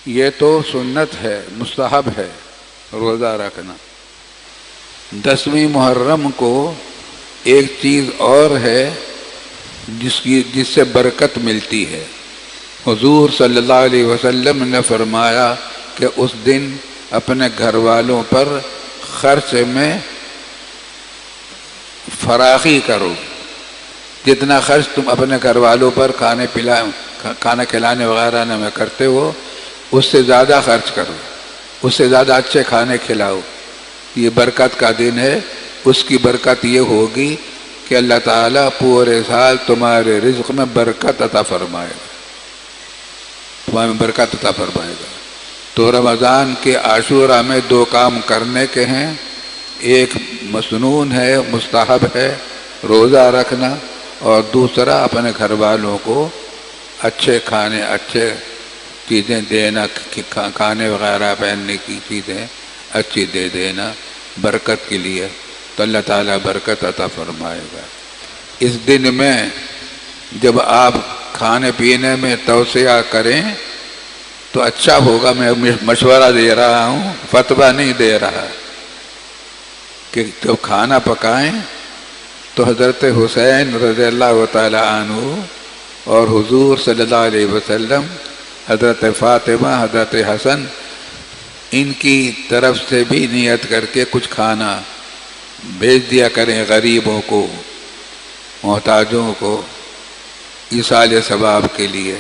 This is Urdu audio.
یہ تو سنت ہے، مستحب ہے روزہ رکھنا۔ 10ویں محرم کو ایک چیز اور ہے جس سے برکت ملتی ہے۔ حضور صلی اللہ علیہ وسلم نے فرمایا کہ اس دن اپنے گھر والوں پر خرچ میں فراخی کرو، جتنا خرچ تم اپنے گھر والوں پر کھانا کھلانے وغیرہ میں کرتے ہو اس سے زیادہ خرچ کرو، اس سے زیادہ اچھے کھانے کھلاؤ۔ یہ برکت کا دن ہے، اس کی برکت یہ ہوگی کہ اللہ تعالیٰ پورے سال تمہارے رزق میں برکت عطا فرمائے گا، تمہیں برکت عطا فرمائے گا۔ تو رمضان کے عاشورہ میں 2 کام کرنے کے ہیں، ایک مسنون ہے، مستحب ہے روزہ رکھنا، اور دوسرا اپنے گھر والوں کو اچھے کھانے، اچھے چیزیں دینا، کھانے وغیرہ پہننے کی چیزیں اچھی دے دینا برکت کے لیے، تو اللہ تعالیٰ برکت عطا فرمائے گا۔ اس دن میں جب آپ کھانے پینے میں توسیع کریں تو اچھا ہوگا۔ میں مشورہ دے رہا ہوں، فتویٰ نہیں دے رہا، کہ جب کھانا پکائیں تو حضرت حسین رضی اللہ تعالی عنہ اور حضور صلی اللہ علیہ وسلم، حضرت فاطمہ، حضرت حسن، ان کی طرف سے بھی نیت کر کے کچھ کھانا بھیج دیا کریں غریبوں کو، محتاجوں کو، ایصال ثواب کے لیے۔